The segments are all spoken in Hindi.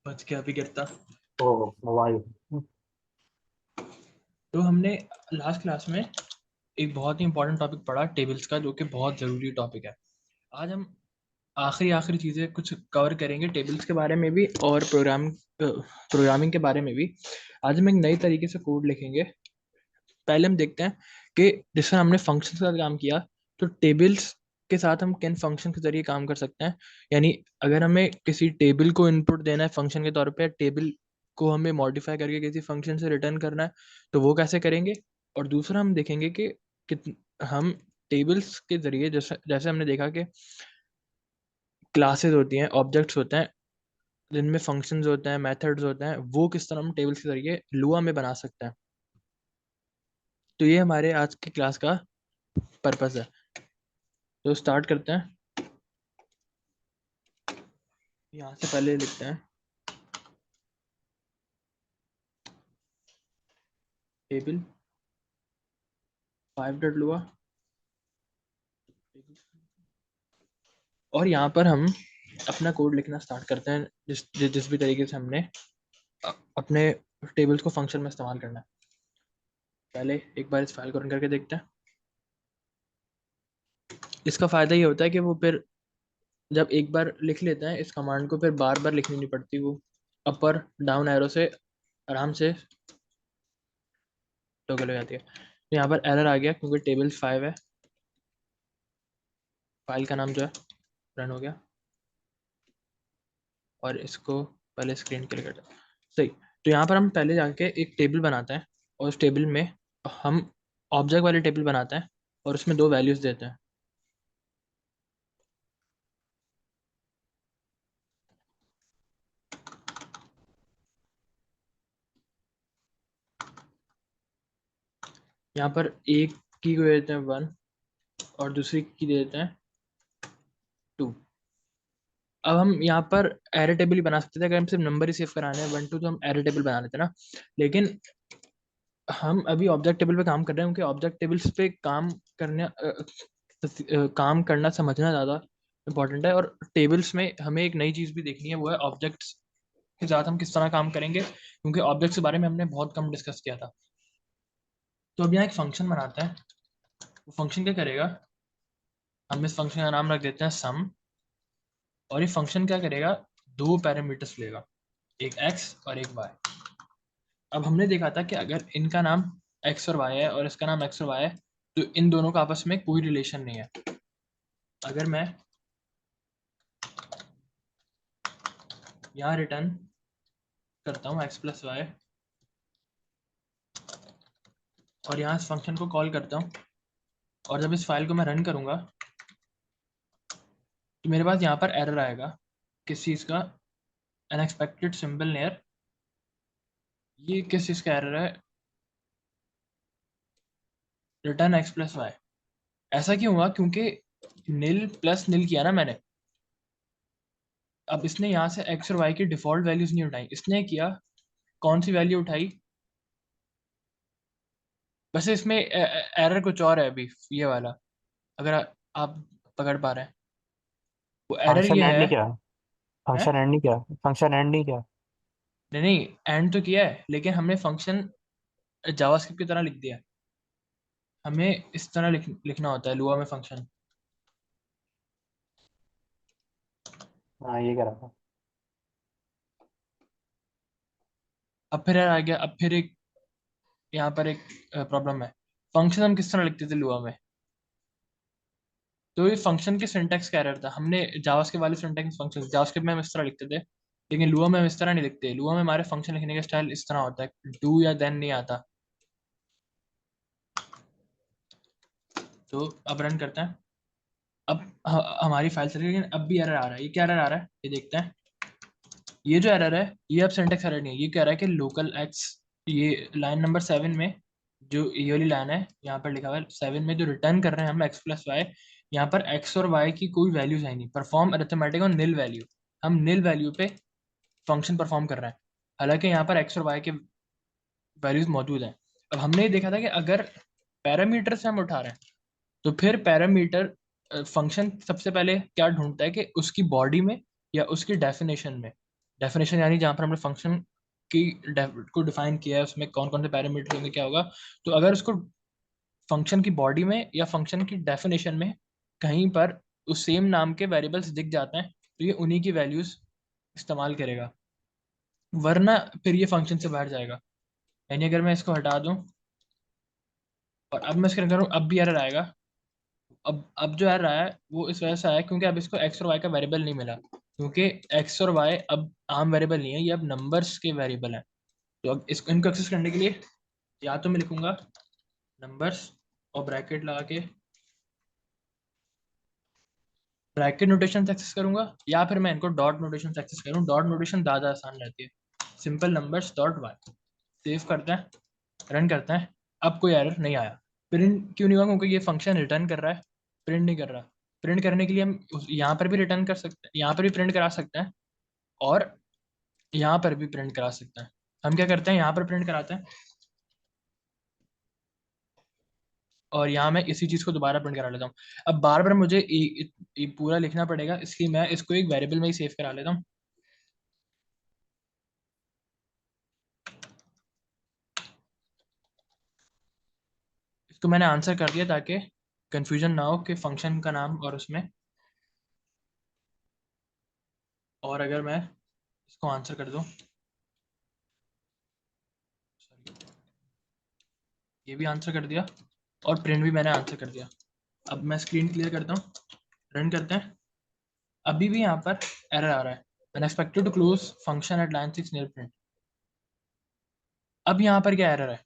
बच के अभी गिरता। ओ मोबाइल। तो हमने लास्ट क्लास में एक बहुत ही इंपॉर्टेंट टॉपिक पढ़ा टेबल्स का, जो कि बहुत ज़रूरी टॉपिक है। आज हम आखिरी आखिरी चीज़ें कुछ कवर करेंगे टेबल्स के बारे में भी और प्रोग्रामिंग के बारे में भी। आज हम एक नई तरीके से कोड लिखेंगे। पहले हम देखते हैं कि जिस तरह हमने फंक्शन का काम किया, तो टेबल्स के साथ हम किन फंक्शन के जरिए काम कर सकते हैं। यानी अगर हमें किसी टेबल को इनपुट देना है फंक्शन के तौर पे, टेबल को हमें मॉडिफाई करके किसी फंक्शन से रिटर्न करना है, तो वो कैसे करेंगे। और दूसरा हम देखेंगे कि कित हम टेबल्स के जरिए, जैसे जैसे हमने देखा कि क्लासेस होती हैं, ऑब्जेक्ट्स होते हैं, जिनमें फंक्शंस होते हैं, मेथड्स होते हैं, वो किस तरह हम टेबल्स के जरिए लुआ में बना सकते हैं। तो ये हमारे आज की क्लास का पर्पस है। तो स्टार्ट करते हैं। यहाँ से पहले लिखते हैं टेबल 5 डॉट लुआ। और यहाँ पर हम अपना कोड लिखना स्टार्ट करते हैं, जिस भी तरीके से हमने अपने टेबल्स को फंक्शन में इस्तेमाल करना है। पहले एक बार इस फाइल को रन करके देखते हैं। इसका फ़ायदा ये होता है कि वो फिर जब एक बार लिख लेते हैं इस कमांड को, फिर बार बार लिखनी नहीं पड़ती। वो अपर डाउन एरो से आराम से टॉगल हो जाती है। तो यहाँ पर एरर आ गया क्योंकि टेबल 5 है। फाइल का नाम जो है रन हो गया। और इसको पहले स्क्रीन क्लियर करते हैं। सही। तो यहाँ पर हम पहले जाके एक टेबल बनाते हैं, और उस टेबल में हम ऑब्जेक्ट वाली टेबल बनाते हैं और उसमें दो वैल्यूज़ देते हैं। यहाँ पर एक की को दे देते हैं 1 और दूसरी की दे देते हैं 2। अब हम यहाँ पर एरे टेबल ही बना सकते थे, अगर हम सिर्फ नंबर ही सेव कराने हैं 1 2, तो हम एरे टेबल बना लेते ना। लेकिन हम अभी ऑब्जेक्ट टेबल पे काम कर रहे हैं, क्योंकि ऑब्जेक्ट टेबल्स पे काम करना समझना ज़्यादा इंपॉर्टेंट है। और टेबल्स में हमें एक नई चीज़ भी देखनी है, वो है ऑब्जेक्ट्स के साथ हम किस तरह काम करेंगे, क्योंकि ऑब्जेक्ट्स के बारे में हमने बहुत कम डिस्कस किया था। तो अब यहाँ एक फंक्शन बनाते हैं। वो फंक्शन क्या करेगा, हम इस फंक्शन का नाम रख देते हैं सम। और ये फंक्शन क्या करेगा, दो पैरामीटर्स लेगा, एक एक्स और एक वाई। अब हमने देखा था कि अगर इनका नाम एक्स और वाई है और इसका नाम एक्स और वाई है, तो इन दोनों का आपस में कोई रिलेशन नहीं है। अगर मैं यहाँ रिटर्न करता हूँ एक्स प्लस वाई और यहाँ इस फंक्शन को कॉल करता हूँ, और जब इस फाइल को मैं रन करूँगा, तो मेरे पास यहाँ पर एरर आएगा किस चीज़ का, अनएक्सपेक्टेड सिंबल नियर। ये किस चीज़ का एरर है, रिटर्न एक्स प्लस वाई। ऐसा क्यों हुआ, क्योंकि नील प्लस नील किया ना मैंने। अब इसने यहाँ से एक्स और वाई की डिफॉल्ट वैल्यूज नहीं उठाई, इसने किया कौन सी वैल्यू उठाई। वैसे इसमें एरर कुछ और है अभी, ये वाला, अगर आप पकड़ पा रहे हैं, वो एरर फंक्शन ये ऐड है। नहीं किया। हैं? फंक्शन ऐड नहीं किया। फंक्शन ऐड नहीं किया। नहीं नहीं, एंड तो किया है, लेकिन हमने फंक्शन जावास्क्रिप्ट की तरह लिख दिया है। हमें इस तरह लिखना होता है लुआ में फंक्शन। हाँ ये कह रहा था। अब फिर error आ गया। अब फिर एक यहाँ पर एक प्रॉब्लम है। फंक्शन हम किस तरह लिखते थे लुआ में, तो ये फंक्शन के सिंटैक्स का एरर था। हमने जावास्क्रिप्ट वाले सिंटैक्स फंक्शन जावास्क्रिप्ट में हम इस तरह लिखते थे, लेकिन लुआ में हम इस तरह नहीं लिखते। लुआ में हमारे फंक्शन लिखने का स्टाइल इस तरह होता है, डू या देन नहीं आता। तो अब रन करते हैं। अब हमारी फाइल चल रही है, लेकिन अब भी एरर आ रहा है। ये क्या एरर आ रहा है, ये देखते हैं। ये जो एरर है, ये अब सिंटैक्स एरर नहीं है, ये कह रहा है कि लोकल एक्स, ये लाइन नंबर 7 में, जो ये वाली लाइन है यहाँ पर लिखा हुआ है 7 में, जो रिटर्न कर रहे हैं हम एक्स प्लस वाई। यहाँ पर एक्स और वाई की कोई वैल्यूज है नहीं। Perform arithmetic on nil value, हम निल वैल्यू पे फंक्शन परफॉर्म कर रहे हैं, हालांकि यहाँ पर एक्स और वाई के वैल्यूज मौजूद हैं। अब हमने ये देखा था कि अगर पैरामीटर से हम उठा रहे हैं, तो फिर पैरामीटर फंक्शन सबसे पहले क्या ढूंढता है कि उसकी बॉडी में या उसकी डेफिनेशन में। डेफिनेशन यानी जहाँ पर हमने फंक्शन की को डिफाइन किया है, उसमें कौन कौन से पैरामीटर होंगे, क्या होगा। तो अगर उसको फंक्शन की बॉडी में या फंक्शन की डेफिनेशन में कहीं पर उस सेम नाम के वेरिएबल्स दिख जाते हैं तो ये उन्हीं की वैल्यूज इस्तेमाल करेगा, वरना फिर ये फंक्शन से बाहर जाएगा। यानी अगर मैं इसको हटा दूं और अब मैं इसके करूँ, अब भी एरर आएगा। अब जो एरर आया है वो इस वजह से आया क्योंकि अब इसको एक्स और वाई का वेरिएबल नहीं मिला, क्योंकि एक्स और वाई अब आम वेरिएबल नहीं है, ये अब नंबर्स के वेरिएबल हैं। तो अब इसको इनको एक्सेस करने के लिए या तो मैं लिखूंगा नंबर्स और ब्रैकेट लगा के ब्रैकेट नोटेशन से एक्सेस करूंगा, या फिर मैं इनको डॉट नोटेशन से एक्सेस करूँ। डॉट नोटेशन ज़्यादा आसान रहती है। Simple numbers dot y, save करते हैं, रन करते हैं। अब कोई एरर नहीं आया। प्रिंट क्यों नहीं हुआ? क्योंकि ये फंक्शन रिटर्न कर रहा है, प्रिंट नहीं कर रहा। प्रिंट करने के लिए हम यहाँ पर भी रिटर्न कर सकते हैं, यहाँ पर भी प्रिंट करा सकते हैं, और यहाँ पर भी प्रिंट करा सकते हैं। हम क्या करते हैं, यहाँ पर प्रिंट कराते हैं और यहाँ मैं इसी चीज़ को दोबारा प्रिंट करा लेता हूँ। अब बार बार मुझे पूरा लिखना पड़ेगा, इसलिए मैं इसको एक वेरिएबल में ही सेव करा लेता हूँ। इसको मैंने आंसर कर दिया ताकि कंफ्यूजन ना हो कि फंक्शन का नाम और उसमें। और अगर मैं इसको आंसर कर दूं, ये भी आंसर कर दिया और प्रिंट भी मैंने आंसर कर दिया। अब मैं स्क्रीन क्लियर करता हूँ, रन करते हैं। अभी भी यहाँ पर एरर आ रहा है, unexpected to close function at line 6 near print. अब यहाँ पर क्या एरर है,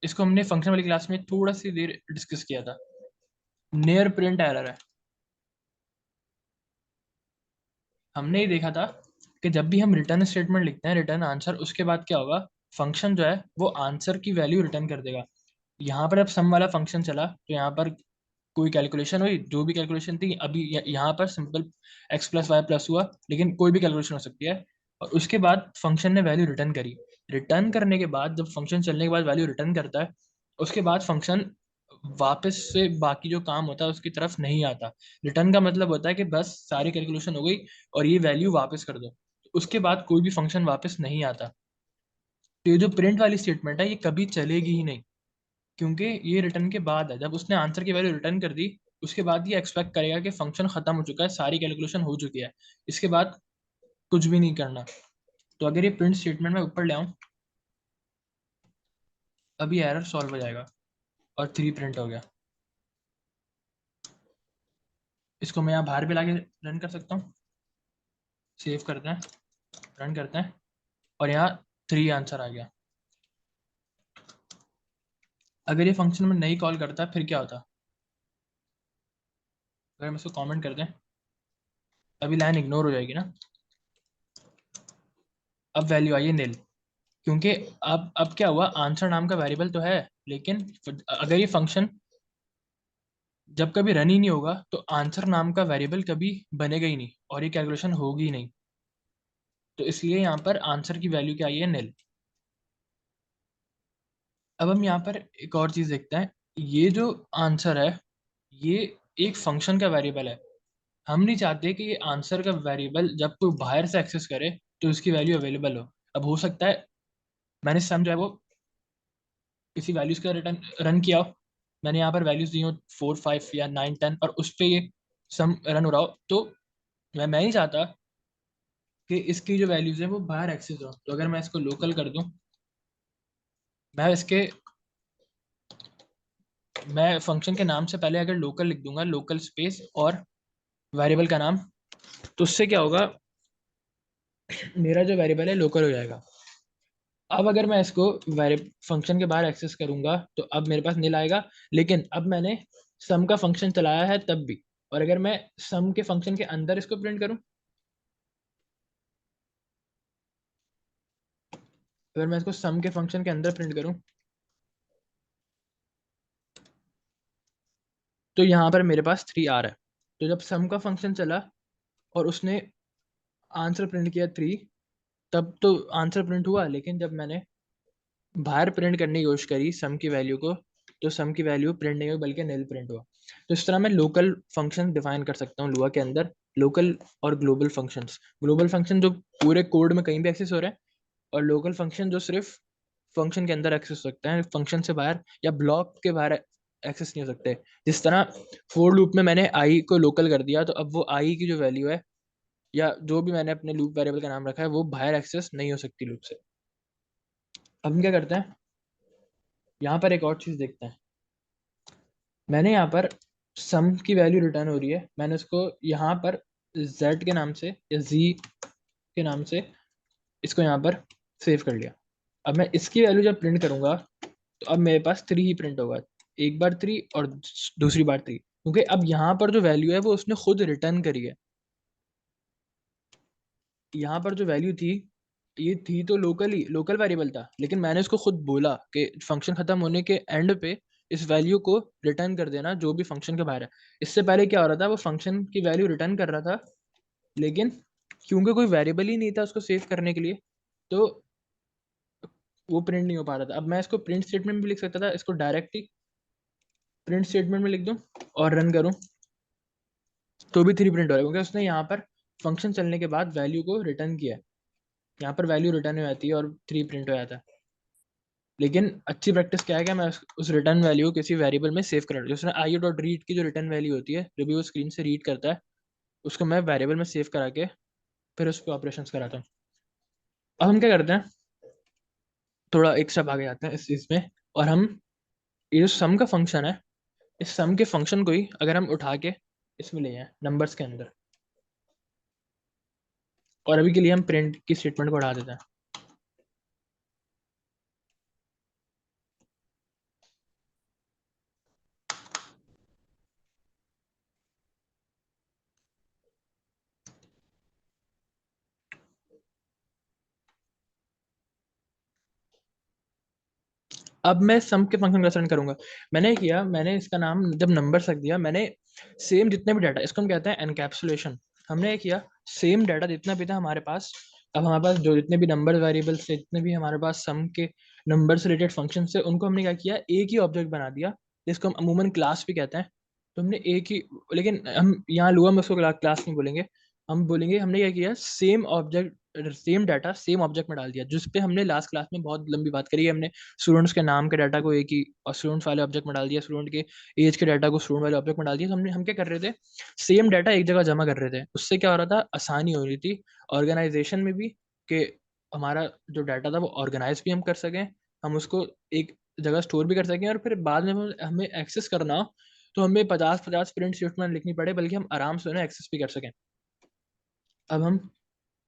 इसको हमने फंक्शन वाली क्लास में थोड़ा सी देर डिस्कस किया था। नियर प्रिंट एरर है। हमने ही देखा था कि जब भी हम रिटर्न स्टेटमेंट लिखते हैं, रिटर्न आंसर, उसके बाद क्या होगा, फंक्शन जो है वो आंसर की वैल्यू रिटर्न कर देगा। यहाँ पर अब सम वाला फंक्शन चला तो यहाँ पर कोई कैलकुलेशन हुई, जो भी कैलकुलेशन थी, अभी यहाँ पर simple x plus y plus हुआ, लेकिन कोई भी कैलकुलेशन हो सकती है। और उसके बाद फंक्शन ने वैल्यू रिटर्न करी। रिटर्न करने के बाद जब फंक्शन चलने के बाद वैल्यू रिटर्न करता है, उसके बाद फंक्शन वापस से बाकी जो काम होता है उसकी तरफ नहीं आता। रिटर्न का मतलब होता है कि बस सारी कैलकुलेशन हो गई और ये वैल्यू वापस कर दो, उसके बाद कोई भी फंक्शन वापस नहीं आता। तो ये जो प्रिंट वाली स्टेटमेंट है ये कभी चलेगी ही नहीं, क्योंकि ये रिटर्न के बाद है। जब उसने आंसर की वैल्यू रिटर्न कर दी, उसके बाद ये एक्सपेक्ट करेगा कि फंक्शन खत्म हो चुका है, सारी कैलकुलेशन हो चुकी है, इसके बाद कुछ भी नहीं करना। तो अगर ये प्रिंट स्टेटमेंट में ऊपर ले आऊं, अभी एरर सॉल्व हो जाएगा और 3 प्रिंट हो गया। इसको मैं यहाँ बाहर भी लाके रन कर सकता हूँ। सेव करते हैं, रन करते हैं, और यहाँ 3 आंसर आ गया। अगर ये फंक्शन में नहीं कॉल करता फिर क्या होता? अगर हम इसको कमेंट कर दें, अभी लाइन इग्नोर हो जाएगी ना। अब वैल्यू आई है नील, क्योंकि अब क्या हुआ, आंसर नाम का वेरिएबल तो है, लेकिन अगर ये फंक्शन जब कभी रन ही नहीं होगा तो आंसर नाम का वेरिएबल कभी बनेगा ही नहीं और ये कैलकुलेशन होगी ही नहीं। तो इसलिए यहाँ पर आंसर की वैल्यू क्या आई है, नील। अब हम यहाँ पर एक और चीज़ देखते हैं। ये जो आंसर है ये एक फंक्शन का वेरिएबल है। हम नहीं चाहते कि ये आंसर का वेरिएबल जब कोई बाहर से एक्सेस करे तो उसकी वैल्यू अवेलेबल हो। अब हो सकता है मैंने समझा है वो किसी वैल्यूज का रिटर्न रन किया हो, मैंने यहाँ पर वैल्यूज दी हो 4 5 या 9 10, और उस पर ये सम रन हो रहा हो, तो मैं नहीं चाहता कि इसकी जो वैल्यूज है वो बाहर एक्सेस हो। तो अगर मैं इसको लोकल कर दूं, मैं मैं फंक्शन के नाम से पहले अगर लोकल लिख दूंगा, लोकल स्पेस और वेरिएबल का नाम, तो उससे क्या होगा, मेरा जो वेरिएबल है लोकल हो जाएगा। अब अगर मैं इसको फंक्शन के बाहर एक्सेस करूंगा तो अब मेरे पास नील आएगा, लेकिन अब मैंने सम का फंक्शन चलाया है तब भी। और अगर मैं सम के फंक्शन के अंदर इसको प्रिंट करूं, अगर मैं इसको सम के फंक्शन के अंदर प्रिंट करूं, तो यहाँ पर मेरे पास 3 आ रहा है। तो जब सम का फंक्शन चला और उसने आंसर प्रिंट किया 3, तब तो आंसर प्रिंट हुआ, लेकिन जब मैंने बाहर प्रिंट करने की कोशिश करी सम की वैल्यू को, तो सम की वैल्यू प्रिंट नहीं हुई बल्कि नील प्रिंट हुआ। तो इस तरह मैं लोकल फंक्शन डिफाइन कर सकता हूँ लुआ के अंदर, लोकल और ग्लोबल फंक्शंस। ग्लोबल फंक्शन जो पूरे कोड में कहीं भी एक्सेस हो रहा है, और लोकल फंक्शन जो सिर्फ फंक्शन के अंदर एक्सेस हो सकते हैं, फंक्शन से बाहर या ब्लॉक के बाहर एक्सेस नहीं हो सकते। जिस तरह फोर लूप में मैंने आई को लोकल कर दिया, तो अब वो आई की जो वैल्यू है या जो भी मैंने अपने लूप वेरिएबल का नाम रखा है वो बाहर एक्सेस नहीं हो सकती लूप से। अब हम क्या करते हैं, यहाँ पर एक और चीज़ देखते हैं। मैंने यहाँ पर सम की वैल्यू रिटर्न हो रही है, मैंने उसको यहाँ पर z के नाम से या z के नाम से इसको यहाँ पर सेव कर लिया। अब मैं इसकी वैल्यू जब प्रिंट करूंगा तो अब मेरे पास 3 ही प्रिंट होगा, एक बार 3 और दूसरी बार 3, क्योंकि अब यहाँ पर जो वैल्यू है वो उसने खुद रिटर्न करी है। यहाँ पर जो वैल्यू थी, ये थी तो लोकल वेरिएबल था, लेकिन मैंने उसको खुद बोला कि फंक्शन खत्म होने के एंड पे इस वैल्यू को रिटर्न कर देना जो भी फंक्शन के बाहर है। इससे पहले क्या हो रहा था, वो फंक्शन की वैल्यू रिटर्न कर रहा था, लेकिन क्योंकि कोई वेरिएबल ही नहीं था उसको सेव करने के लिए, तो वो प्रिंट नहीं हो पा रहा था। अब मैं इसको प्रिंट स्टेटमेंट में भी लिख सकता था, इसको डायरेक्ट ही प्रिंट स्टेटमेंट में लिख दूं और रन करूं तो भी 3 प्रिंट हो रहा है, क्योंकि उसने यहाँ पर फंक्शन चलने के बाद वैल्यू को रिटर्न किया है। यहाँ पर वैल्यू रिटर्न हो जाती है और 3 प्रिंट हो जाता है। लेकिन अच्छी प्रैक्टिस क्या है कि मैं उस रिटर्न वैल्यू को किसी वेरिएबल में सेव कर, जिसमें आई डॉट रीड की जो रिटर्न वैल्यू होती है, जो भी वो स्क्रीन से रीड करता है, उसको मैं वेरिएबल में सेव करा के फिर उस पर ऑपरेशन कराता हूँ। अब हम क्या करते हैं, थोड़ा एक स्टेप आगे जाते हैं इस चीज़ में, और हम ये जो सम का फंक्शन है, इस सम के फंक्शन को ही अगर हम उठा के इसमें ले जाएं नंबर्स के अंदर, और अभी के लिए हम प्रिंट की स्टेटमेंट को उठा देते हैं। अब मैं सम के फंक्शन का रन करूंगा। मैंने किया, मैंने इसका नाम जब नंबर रख दिया, मैंने सेम जितने भी डाटा, इसको हम कहते हैं एनकैप्सुलेशन। हमने ये किया, सेम डाटा जितना भी था हमारे पास, अब हमारे पास जो जितने भी नंबर वेरिएबल्स थे, जितने भी हमारे पास सम के नंबर से रिलेटेड फंक्शन थे, उनको हमने क्या किया, एक ही ऑब्जेक्ट बना दिया, जिसको हम अमूमन क्लास भी कहते हैं। तो हमने एक ही, लेकिन हम यहाँ लुआ में उसको क्लास नहीं बोलेंगे, हम बोलेंगे हमने क्या किया, same object same data same object में डाल दिया, जिस पे हमने लास्ट क्लास में बहुत लंबी बात करी है। हमने स्टूडेंट्स के नाम के डाटा को एक ही और स्टूडेंट्स वाले ऑब्जेक्ट में डाल दिया, स्टूडेंट के एज के डाटा को स्टूडेंट वाले ऑब्जेक्ट में डाल दिया। तो हम क्या कर रहे थे, सेम डाटा एक जगह जमा कर रहे थे। उससे क्या हो रहा था, आसानी हो रही थी ऑर्गेनाइजेशन में भी, कि हमारा जो डाटा था वो ऑर्गेनाइज भी हम कर सकें, हम उसको एक जगह स्टोर भी कर सकें, और फिर बाद में हमें एक्सेस करना हो तो हमें 50-50 प्रिंट स्टेटमेंट लिखनी पड़े, बल्कि हम आराम से उन्हें एक्सेस भी कर सकें। अब हम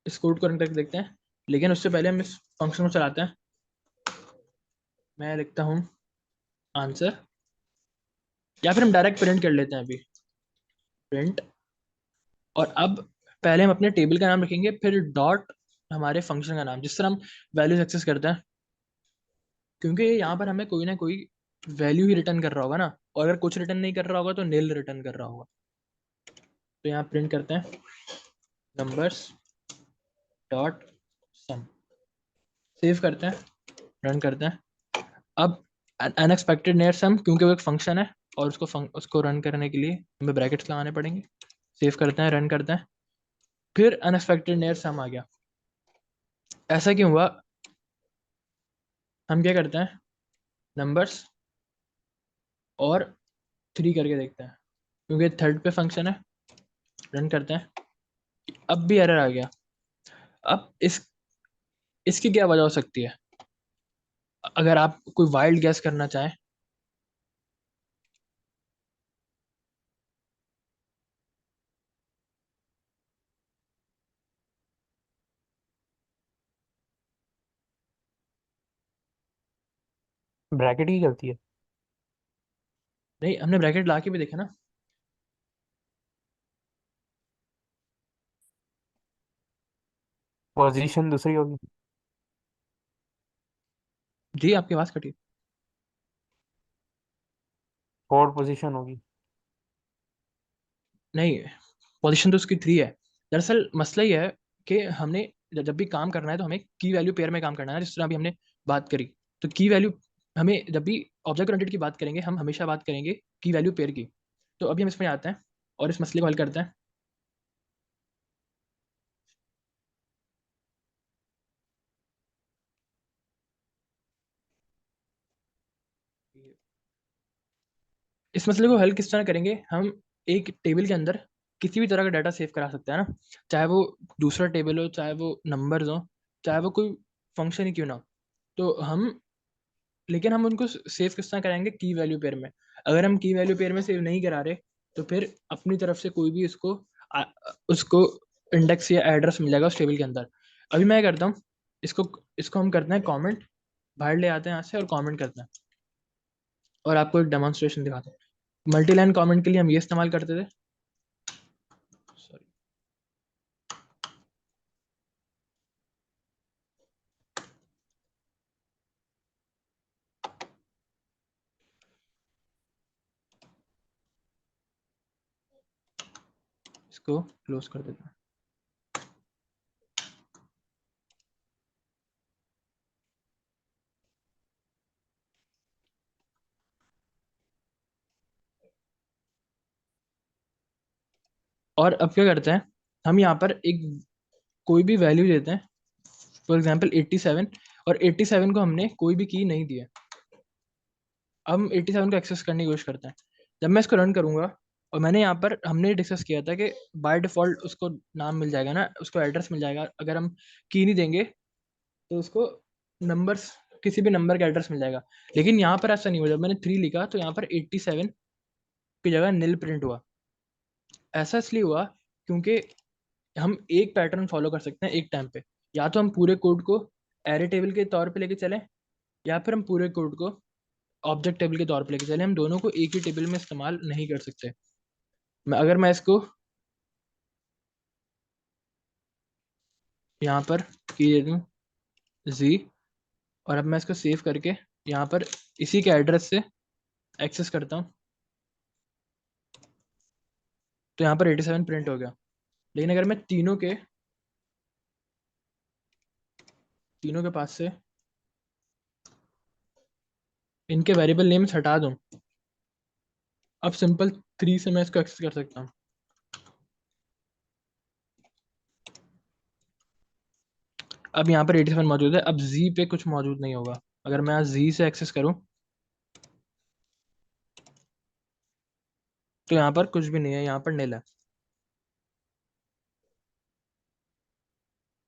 इस कोड को रन करके देखते हैं, लेकिन उससे पहले हम इस फंक्शन को चलाते हैं। मैं लिखता हूँ आंसर, या फिर हम डायरेक्ट प्रिंट कर लेते हैं अभी, प्रिंट। और अब पहले हम अपने टेबल का नाम रखेंगे, फिर डॉट हमारे फंक्शन का नाम, जिस तरह हम वैल्यूज एक्सेस करते हैं, क्योंकि यहाँ पर हमें कोई ना कोई वैल्यू ही रिटर्न कर रहा होगा ना, और अगर कुछ रिटर्न नहीं कर रहा होगा तो नील रिटर्न कर रहा होगा। तो यहाँ प्रिंट करते हैं नंबर्स डॉट सम, सेव करते हैं, रन करते हैं। अब अनएक्सपेक्टेड नियर सम, क्योंकि वो एक फंक्शन है और उसको रन करने के लिए हमें ब्रैकेट्स लगाने पड़ेंगे। सेव करते हैं, रन करते हैं, फिर अनएक्सपेक्टेड नियर सम आ गया। ऐसा क्यों हुआ, हम क्या करते हैं, नंबर्स और 3 करके देखते हैं, क्योंकि थर्ड पे फंक्शन है। रन करते हैं, अब भी एरर आ गया। अब इसकी क्या वजह हो सकती है, अगर आप कोई वाइल्ड गैस करना चाहें। ब्रैकेट की गलती है। नहीं, हमने ब्रैकेट ला के भी देखा ना। पोजीशन दूसरी होगी। जी, आपकी आवाज़ कटी। फोर्थ पोजीशन होगी। नहीं, पोजीशन तो उसकी 3 है। दरअसल मसला ये है कि हमने जब भी काम करना है तो हमें की वैल्यू पेयर में काम करना है, जिस तरह अभी हमने बात करी। तो की वैल्यू, हमें जब भी ऑब्जेक्ट ओरिएंटेड की बात करेंगे हम हमेशा बात करेंगे की वैल्यू पेयर की। तो अभी हम इसमें आते हैं और इस मसले को हल करते हैं। इस मसले को हल किस तरह करेंगे, हम एक टेबल के अंदर किसी भी तरह का डाटा सेव करा सकते हैं ना, चाहे वो दूसरा टेबल हो, चाहे वो नंबर्स हो, चाहे वो कोई फंक्शन ही क्यों ना हो। तो हम लेकिन हम उनको सेव किस तरह कराएंगे, की वैल्यू पेयर में। अगर हम की वैल्यू पेयर में सेव नहीं करा रहे तो फिर अपनी तरफ से कोई भी आ, उसको इंडेक्स या एड्रेस मिल जाएगा उस टेबल के अंदर। अभी मैं क्या करता हूँ, इसको इसको हम करते हैं कमेंट, बाहर ले आते हैं यहाँ से और कमेंट करते हैं, और आपको एक डेमोन्स्ट्रेशन दिखाते हैं। मल्टी लाइन कमेंट के लिए हम ये इस्तेमाल करते थे, सॉरी, इसको क्लोज कर देते हैं। और अब क्या करते हैं, हम यहाँ पर एक कोई भी वैल्यू देते हैं, फॉर एग्जाम्पल 87, और 87 को हमने कोई भी की नहीं दी है। अब हम 87 को एक्सेस करने की कोशिश करते हैं। जब मैं इसको रन करूंगा, और मैंने यहाँ पर हमने डिस्कस किया था कि बाय डिफॉल्ट उसको नाम मिल जाएगा ना, उसको एड्रेस मिल जाएगा, अगर हम की नहीं देंगे तो उसको नंबर्स, किसी भी नंबर का एड्रेस मिल जाएगा। लेकिन यहाँ पर ऐसा नहीं हुआ, जब मैंने 3 लिखा तो यहाँ पर 87 की जगह नील प्रिंट हुआ। ऐसा इसलिए हुआ क्योंकि हम एक पैटर्न फॉलो कर सकते हैं एक टाइम पे। या तो हम पूरे कोड को एरे टेबल के तौर पे लेके चलें, या फिर हम पूरे कोड को ऑब्जेक्ट टेबल के तौर पे लेके चलें। हम दोनों को एक ही टेबल में इस्तेमाल नहीं कर सकते। अगर मैं इसको यहाँ पर की दे दूँ जी, और अब मैं इसको सेव करके यहाँ पर इसी के एड्रेस से एक्सेस करता हूँ, तो यहाँ पर 87 प्रिंट हो गया। लेकिन अगर मैं तीनों के पास से इनके वेरिएबल नेम्स हटा दूँ, अब सिंपल 3 से मैं इसको एक्सेस कर सकता हूँ। अब यहाँ पर 87 मौजूद है, अब जी पे कुछ मौजूद नहीं होगा। अगर मैं यहाँ जी से एक्सेस करूँ तो यहाँ पर कुछ भी नहीं है, यहाँ पर नील है।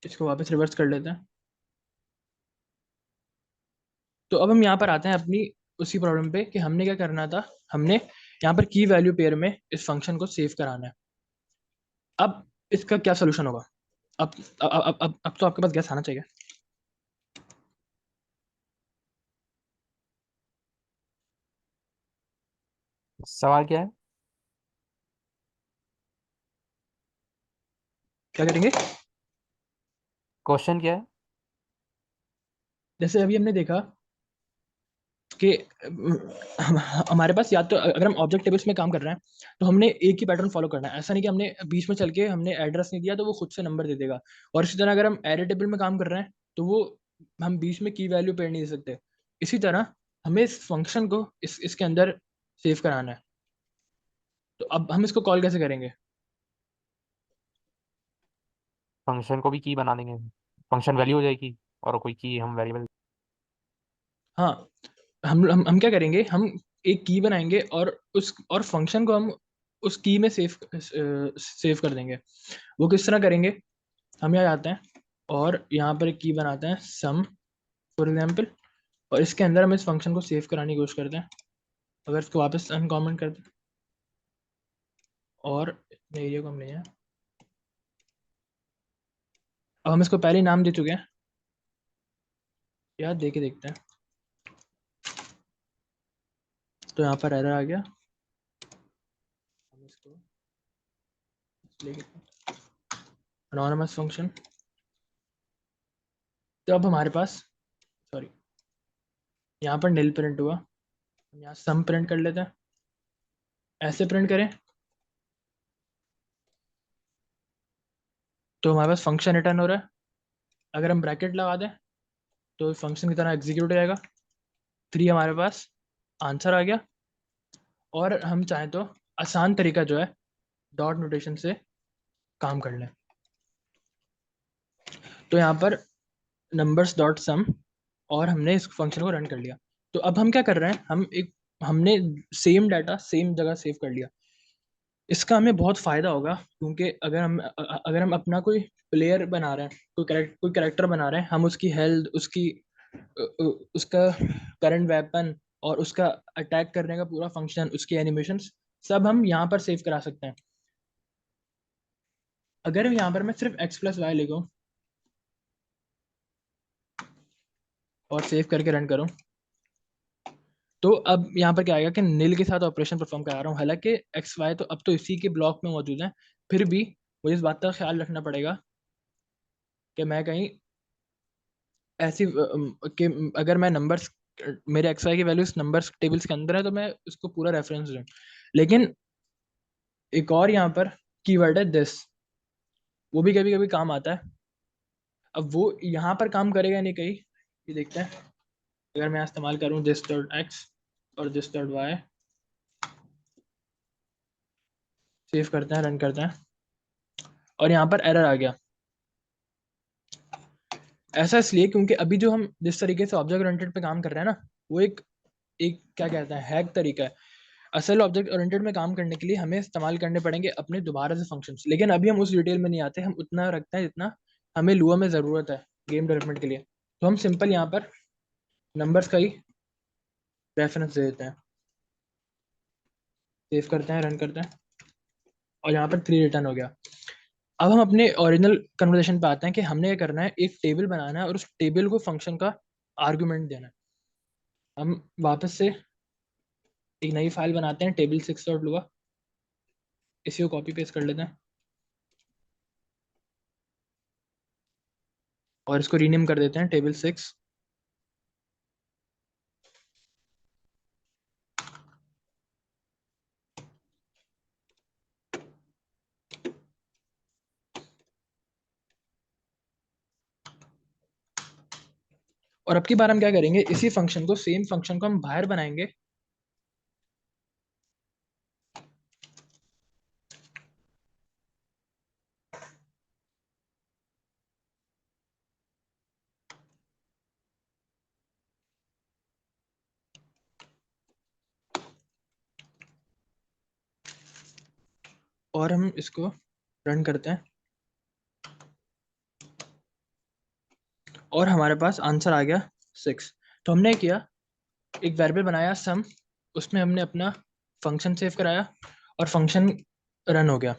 इसको वापस रिवर्स कर लेते हैं। तो अब हम यहाँ पर आते हैं अपनी उसी प्रॉब्लम पे कि हमने क्या करना था। हमने यहाँ पर की वैल्यू पेयर में इस फंक्शन को सेव कराना है। अब इसका क्या सोल्यूशन होगा? अब तो आपके पास गैस आना चाहिए। सवाल क्या है? क्या करेंगे? क्वेश्चन क्या है? जैसे अभी हमने देखा कि हमारे पास, या तो अगर हम ऑब्जेक्ट टेबल्स में काम कर रहे हैं तो हमने एक ही पैटर्न फॉलो करना है। ऐसा नहीं कि हमने बीच में चल के हमने एड्रेस नहीं दिया तो वो खुद से नंबर दे देगा। और इसी तरह अगर हम एरे टेबल में काम कर रहे हैं तो वो हम बीच में की वैल्यू पेड़ नहीं दे सकते। इसी तरह हमें इस फंक्शन को इसके अंदर सेव कराना है। तो अब हम इसको कॉल कैसे करेंगे? फंक्शन को भी की बना देंगे। फंक्शन वैल्यू हो जाएगी और कोई की हम वेरिएबल। हाँ, हम क्या करेंगे, हम एक की बनाएंगे और फंक्शन को हम उस की में सेव कर देंगे। वो किस तरह करेंगे? हम यहाँ जाते हैं और यहाँ पर एक की बनाते हैं सम, फॉर एग्जाम्पल, और इसके अंदर हम इस फंक्शन को सेव कराने की कोशिश करते हैं। अगर इसको वापस अनकॉमेंट करते हैं और एरिया को हम ले जाएं, अब हम इसको पहले ही नाम दे चुके हैं, यार दे के देखते हैं। तो यहाँ पर एरर आ गया, हम इसको अनोनिमस फंक्शन। तो अब हमारे पास, सॉरी, यहाँ पर नील प्रिंट हुआ। हम यहाँ सम प्रिंट कर लेते हैं, ऐसे प्रिंट करें तो हमारे पास फंक्शन रिटर्न हो रहा है। अगर हम ब्रैकेट लगा दें तो फंक्शन की तरह एग्जीक्यूट हो जाएगा। 3 हमारे पास आंसर आ गया। और हम चाहें तो आसान तरीका जो है, डॉट नोटेशन से काम कर लें। तो यहाँ पर नंबर्स डॉट सम, और हमने इस फंक्शन को रन कर लिया। तो अब हम क्या कर रहे हैं, हम एक हमने सेम डाटा सेम जगह सेव कर लिया। इसका हमें बहुत फायदा होगा, क्योंकि अगर हम अपना कोई प्लेयर बना रहे हैं, कोई कैरेक्टर बना रहे हैं, हम उसकी हेल्थ, उसका करंट वेपन और उसका अटैक करने का पूरा फंक्शन, उसकी एनिमेशंस सब हम यहाँ पर सेव करा सकते हैं। अगर यहाँ पर मैं सिर्फ x+y लिखूं और सेव करके रन करूं, तो अब यहाँ पर क्या आएगा कि नील के साथ ऑपरेशन परफॉर्म करा रहा हूँ। हालांकि एक्स वाई तो अब तो इसी के ब्लॉक में मौजूद है, फिर भी मुझे इस बात का ख्याल रखना पड़ेगा कि मैं कहीं ऐसी कि अगर मैं नंबर्स, मेरे एक्स वाई की वैल्यूज नंबर्स टेबल्स के अंदर है, तो मैं उसको पूरा रेफरेंस दूँ। लेकिन एक और यहाँ पर कीवर्ड है दिस, वो भी कभी कभी काम आता है। अब वो यहाँ पर काम करेगा नहीं कहीं, ये देखते हैं। अगर मैं इस्तेमाल करूँ दिस डॉट एक्स और दिस डॉट वाई, सेव करते हैं, रन करते हैं, और यहाँ पर एरर आ गया। ऐसा इसलिए क्योंकि अभी जो हम जिस तरीके से ऑब्जेक्ट ओरिएंटेड पे काम कर रहे हैं ना, वो एक एक क्या कहते हैं, हैक तरीका है। असल ऑब्जेक्ट ओरिएंटेड में काम करने के लिए हमें इस्तेमाल करने पड़ेंगे अपने दोबारा से फंक्शंस, लेकिन अभी हम उस डिटेल में नहीं आते, हम उतना रखते हैं जितना हमें लुआ में ज़रूरत है गेम डेवलपमेंट के लिए। तो हम सिंपल यहाँ पर नंबर्स का ही रेफरेंस दे देते हैं, सेव करते हैं, रन करते हैं, और यहाँ पर 3 रिटर्न हो गया। अब हम अपने ओरिजिनल कन्वर्सेशन पे आते हैं कि हमने ये करना है, एक टेबल बनाना है और उस टेबल को फंक्शन का आर्गुमेंट देना है। हम वापस से एक नई फाइल बनाते हैं, table6.lua, इसी को कॉपी पेस्ट कर लेते हैं और इसको रीनेम कर देते हैं table6। और अब की बार हम क्या करेंगे, इसी फंक्शन को, सेम फंक्शन को हम बाहर बनाएंगे, और हम इसको रन करते हैं, और हमारे पास आंसर आ गया 6। तो हमने किया, एक वेरिएबल बनाया सम, उसमें हमने अपना फंक्शन सेव कराया और फंक्शन रन हो गया,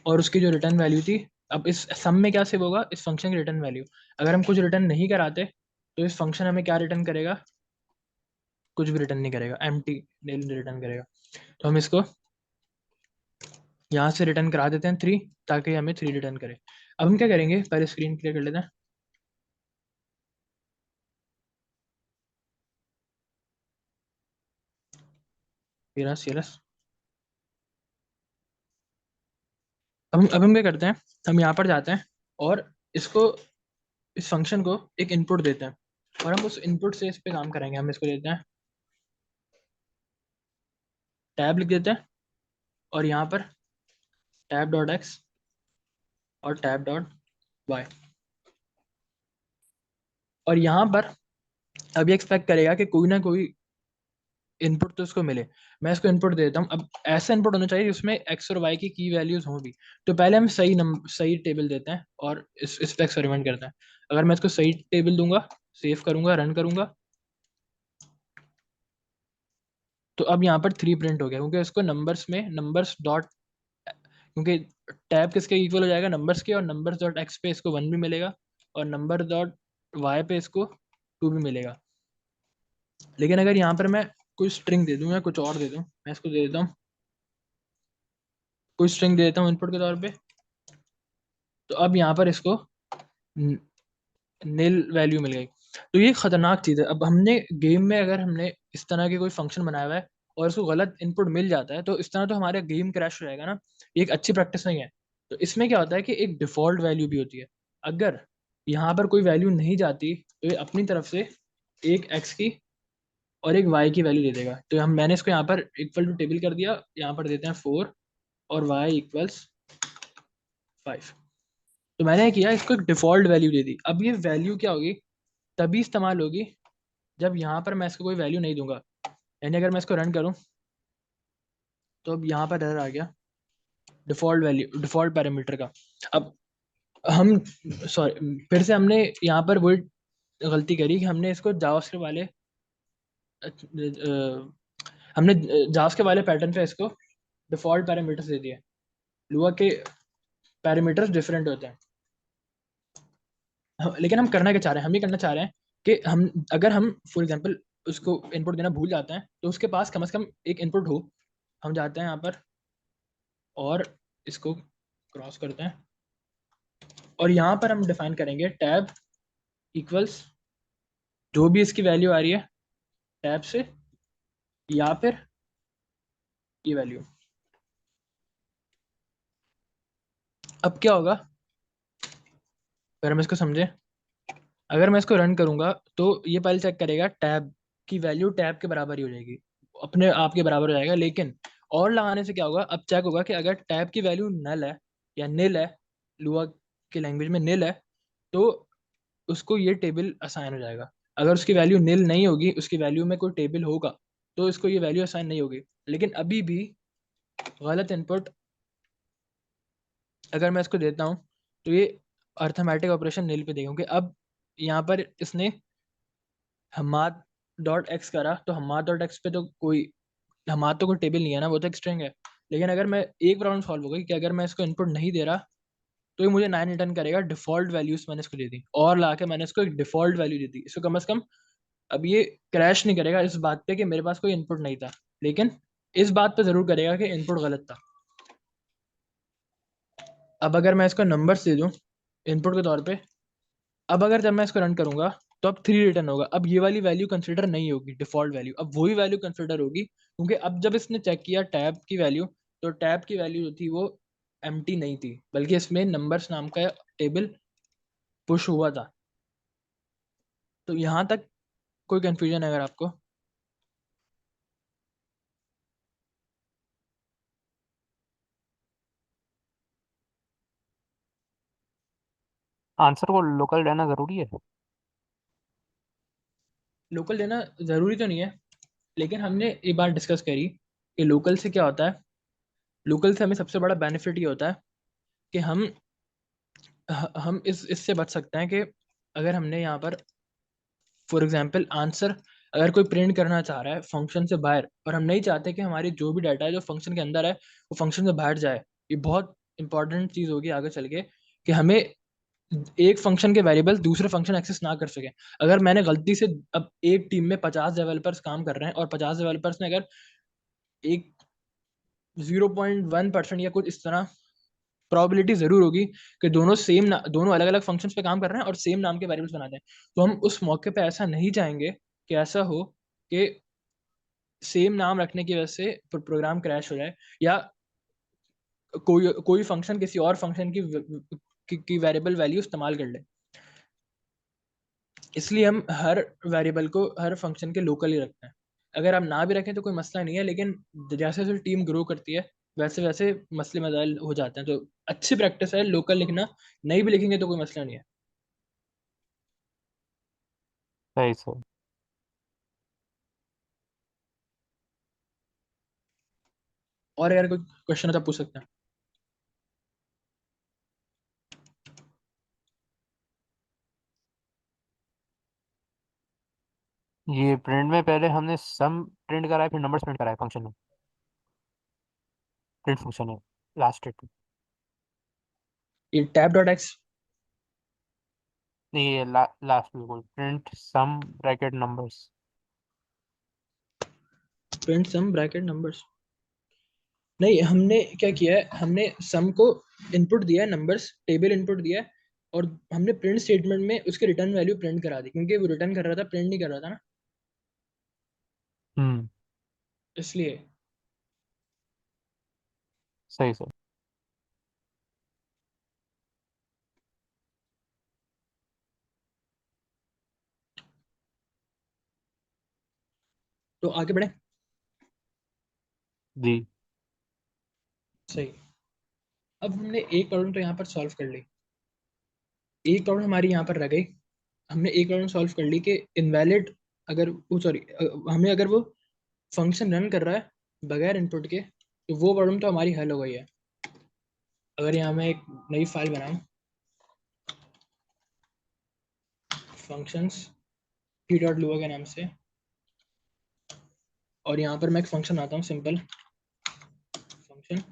और उसकी जो रिटर्न वैल्यू थी, अब इस सम में क्या सेव होगा, इस फंक्शन की रिटर्न वैल्यू। अगर हम कुछ रिटर्न नहीं कराते तो इस फंक्शन हमें क्या रिटर्न करेगा, कुछ भी रिटर्न नहीं करेगा, एम्प्टी नेल रिटर्न करेगा। तो हम इसको यहाँ से रिटर्न करा देते हैं 3, ताकि हमें 3 रिटर्न करे। अब हम क्या करेंगे, पहले स्क्रीन क्लियर कर लेते हैं। CLS। अब हम क्या करते हैं, हम यहाँ पर जाते हैं और इसको, इस फंक्शन को एक इनपुट देते हैं, और हम उस इनपुट से इस पे काम करेंगे। हम इसको देते हैं टैब, लिख देते हैं, और यहाँ पर टैब डॉट एक्स और टैब डॉट वाई, और यहाँ पर अब ये एक्सपेक्ट करेगा कि कोई ना कोई इनपुट तो इसको मिले। मैं इसको इनपुट दे देता हूँ। अब ऐसा इनपुट होना चाहिए जिसमें एक्स और वाई की वैल्यूज हों भी। तो पहले हम सही टेबल देते हैं और इस पे एक्सपेरिमेंट करते हैं। अगर मैं इसको सही टेबल दूंगा, सेव करूंगा, रन करूंगा, तो अब यहाँ पर 3 प्रिंट हो गया, क्योंकि इसको नंबर्स में नंबर्स डॉट, क्योंकि टैब किसके इक्वल हो जाएगा, नंबर्स के, और नंबर्स डॉट एक्स पे इसको 1 भी मिलेगा, और नंबर डॉट वाई पे इसको 2 भी मिलेगा। लेकिन अगर यहाँ पर मैं कोई स्ट्रिंग दे दूँ या कुछ और दे दूँ, मैं इसको दे देता हूँ, कोई स्ट्रिंग दे देता हूँ इनपुट के तौर पे, तो अब यहाँ पर इसको नील वैल्यू मिल गई। तो ये खतरनाक चीज़ है। अब हमने गेम में, अगर हमने इस तरह के कोई फंक्शन बनाया हुआ है और उसको गलत इनपुट मिल जाता है, तो इस तरह तो हमारा गेम क्रैश हो जाएगा ना। ये एक अच्छी प्रैक्टिस नहीं है। तो इसमें क्या होता है कि एक डिफ़ॉल्ट वैल्यू भी होती है। अगर यहाँ पर कोई वैल्यू नहीं जाती, तो ये अपनी तरफ से एक एक्स की और एक वाई की वैल्यू दे देगा। तो मैंने इसको यहाँ पर इक्वल टू टेबल कर दिया, यहाँ पर देते हैं 4 और वाई इक्वल्स 5। तो मैंने किया, इसको एक डिफ़ॉल्ट वैल्यू दे दी। अब ये वैल्यू क्या होगी, तभी इस्तेमाल होगी जब यहाँ पर मैं इसको कोई वैल्यू नहीं दूंगा। यानी अगर मैं इसको रन करूं तो अब यहाँ पर एरर आ गया डिफ़ॉल्ट वैल्यू, डिफ़ॉल्ट पैरामीटर का। अब हम सॉरी, फिर से हमने यहाँ पर वही गलती करी कि हमने इसको जावास्क्रिप्ट वाले हमने जावास्क्रिप्ट वाले पैटर्न पे इसको डिफ़ॉल्ट पैरामीटर्स दे दिए। लुआ के पैरामीटर्स डिफरेंट होते हैं। लेकिन हम करना क्या चाह रहे हैं, हम ये करना चाह रहे हैं कि हम अगर हम फॉर एग्जांपल उसको इनपुट देना भूल जाते हैं तो उसके पास कम से कम एक इनपुट हो। हम जाते हैं यहाँ पर और इसको क्रॉस करते हैं और यहाँ पर हम डिफाइन करेंगे टैब इक्वल्स जो भी इसकी वैल्यू आ रही है टैब से, या फिर ये वैल्यू। अब क्या होगा अगर हम इसको समझें, अगर मैं इसको रन करूंगा तो ये पहले चेक करेगा टैब की वैल्यू टैब के बराबर ही हो जाएगी, अपने आप के बराबर हो जाएगा। लेकिन और लगाने से क्या होगा, अब चेक होगा कि अगर टैब की वैल्यू नल है या नील है, लुआ की लैंग्वेज में नील है, तो उसको ये टेबल असाइन हो जाएगा। अगर उसकी वैल्यू नील नहीं होगी, उसकी वैल्यू में कोई टेबल होगा, तो इसको ये वैल्यू असाइन नहीं होगी। लेकिन अभी भी गलत इनपुट अगर मैं इसको देता हूँ तो ये अर्थमेटिक ऑपरेशन नील पे देगा, क्योंकि अब यहाँ पर इसने हमाद डॉट एक्स करा तो हमाद डॉट एक्स पे तो कोई हमाद तो कोई टेबल नहीं है ना, वो तो एक स्ट्रिंग है। लेकिन अगर मैं एक प्रॉब्लम सॉल्व हो गई कि अगर मैं इसको इनपुट नहीं दे रहा तो ये मुझे 9 रिटर्न करेगा, डिफॉल्ट वैल्यूज मैंने इसको दे दी और ला के मैंने इसको एक डिफॉल्ट वैल्यू दे दी। इसको कम से कम अब ये क्रैश नहीं करेगा इस बात पे कि मेरे पास कोई इनपुट नहीं था, लेकिन इस बात पे जरूर करेगा कि इनपुट गलत था। अब अगर मैं इसको नंबर्स दे दूं इनपुट के तौर पे, अब अगर जब मैं इसको रन करूंगा तो अब 3 रिटर्न होगा। अब ये वाली वैल्यू कंसिडर नहीं होगी डिफॉल्ट वैल्यू, अब वही वैल्यू कंसिडर होगी, क्योंकि अब जब इसने चेक किया टैब की वैल्यू, तो टैब की वैल्यू जो थी वो एम्प्टी नहीं थी, बल्कि इसमें नंबर्स नाम का टेबल पुश हुआ था। तो यहाँ तक कोई कंफ्यूजन है अगर आपको? आंसर को लोकल रहना ज़रूरी है। लोकल लेना ज़रूरी तो नहीं है, लेकिन हमने एक बार डिस्कस करी कि लोकल से क्या होता है। लोकल से हमें सबसे बड़ा बेनिफिट ये होता है कि हम इस इससे बच सकते हैं कि अगर हमने यहाँ पर फॉर एग्जांपल आंसर अगर कोई प्रिंट करना चाह रहा है फंक्शन से बाहर, और हम नहीं चाहते कि हमारी जो भी डाटा है जो फंक्शन के अंदर है वो फंक्शन से बाहर जाए, ये बहुत इंपॉर्टेंट चीज़ होगी आगे चल के कि हमें एक फंक्शन के वेरिएबल दूसरे फंक्शन एक्सेस ना कर सके। अगर मैंने गलती से अब एक टीम में 50 डेवलपर्स काम कर रहे हैं और 50 डेवलपर्स ने अगर एक 0.1% या कुछ इस तरह प्रोबेबिलिटी जरूर होगी कि दोनों अलग अलग फंक्शंस पे काम कर रहे हैं और सेम नाम के वेरिएबल्स बनाते हैं, तो हम उस मौके पे ऐसा नहीं चाहेंगे कि ऐसा हो कि सेम नाम रखने की वजह से प्रोग्राम क्रैश हो जाए, या कोई कोई फंक्शन किसी और फंक्शन की वेरिएबल वैल्यू इस्तेमाल कर ले। इसलिए हम हर वेरिएबल को हर फंक्शन के लोकल ही रखते हैं। अगर आप ना भी रखें तो कोई मसला नहीं है, लेकिन जैसे जैसे टीम ग्रो करती है वैसे वैसे मसले मसाइल हो जाते हैं, तो अच्छी प्रैक्टिस है लोकल लिखना। नहीं भी लिखेंगे तो कोई मसला नहीं है। सही सही। और अगर कोई क्वेश्चन है तो आप पूछ सकते हैं। ये प्रिंट में पहले हमने सम प्रिंट करा है फिर नंबर्स प्रिंट करा है फंक्शन में। प्रिंट फंक्शन है लास्ट स्टेटमेंट। ये टैब डॉट एक्स नहीं ये लास्ट बिल्कुल प्रिंट सम ब्रैकेट नंबर्स। प्रिंट सम ब्रैकेट नंबर्स, नहीं हमने क्या किया है, हमने सम को इनपुट दिया है, नंबर्स टेबल इनपुट दिया है, और हमने प्रिंट स्टेटमेंट में उसकी रिटर्न वैल्यू प्रिंट करा दी, क्योंकि वो रिटर्न कर रहा था, प्रिंट नहीं कर रहा था ना, हम्म। इसलिए। सही सही। तो आगे बढ़े। जी। सही। अब हमने एक प्रॉब्लम तो यहाँ पर सॉल्व कर ली, एक प्रॉब्लम हमारी यहाँ पर रह गई। हमने एक प्रॉब्लम सॉल्व कर ली कि इनवैलिड, अगर वो सॉरी हमने अगर वो फंक्शन रन कर रहा है बगैर इनपुट के, तो वो प्रॉब्लम तो हमारी हल हो गई है। अगर यहाँ मैं एक नई फाइल बनाऊँ, फंक्शंस टी डॉट लुआ के नाम से, और यहाँ पर मैं एक फंक्शन आता हूँ सिंपल फंक्शन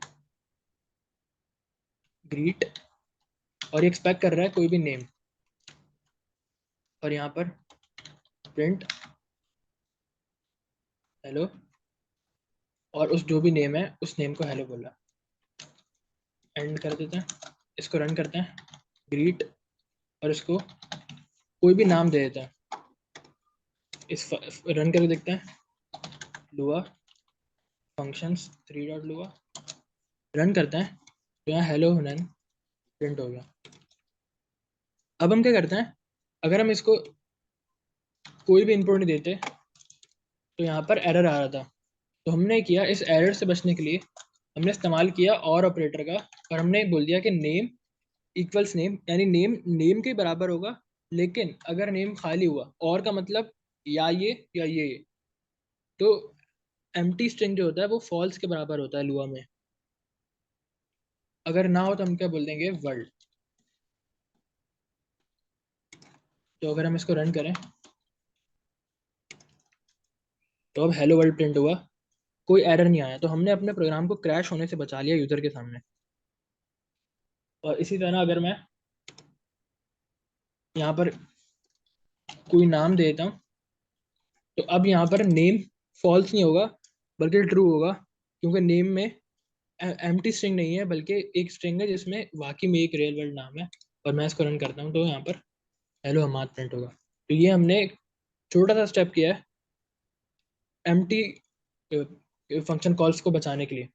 ग्रीट, और ये एक्सपेक्ट कर रहा है कोई भी नेम, और यहाँ पर प्रिंट हेलो, और उस जो भी नेम है उस नेम को हेलो बोला। एंड कर देते हैं, इसको रन करते हैं ग्रीट, और इसको कोई भी नाम दे देते हैं। इस रन करके देखते हैं, लुआ फंक्शंस थ्री डॉट लुआ, रन करते हैं तो यहाँ हेलो नन प्रिंट हो गया। अब हम क्या करते हैं, अगर हम इसको कोई भी इनपुट नहीं देते तो यहाँ पर एरर आ रहा था, तो हमने किया इस एरर से बचने के लिए हमने इस्तेमाल किया और ऑपरेटर का, और हमने बोल दिया कि नेम इक्वल्स नेम, यानी नेम नेम के बराबर होगा, लेकिन अगर नेम खाली हुआ, और का मतलब या ये या ये, तो एम्प्टी स्ट्रिंग जो होता है वो फॉल्स के बराबर होता है लुआ में। अगर ना हो तो हम क्या बोल देंगे, वर्ल्ड। तो अगर हम इसको रन करें तो अब हेलो वर्ल्ड प्रिंट हुआ, कोई एरर नहीं आया, तो हमने अपने प्रोग्राम को क्रैश होने से बचा लिया यूज़र के सामने। और इसी तरह अगर मैं यहाँ पर कोई नाम दे देता हूँ, तो अब यहाँ पर नेम फॉल्स नहीं होगा बल्कि ट्रू होगा, क्योंकि नेम में एम्प्टी स्ट्रिंग नहीं है बल्कि एक स्ट्रिंग है जिसमें वाकई में एक रियल वर्ल्ड नाम है। और मैं इसको रन करता हूँ तो यहाँ पर हेलो हमाद प्रिंट होगा। तो ये हमने एक छोटा सा स्टेप किया है एम्प्टी फंक्शन कॉल्स को बचाने के लिए।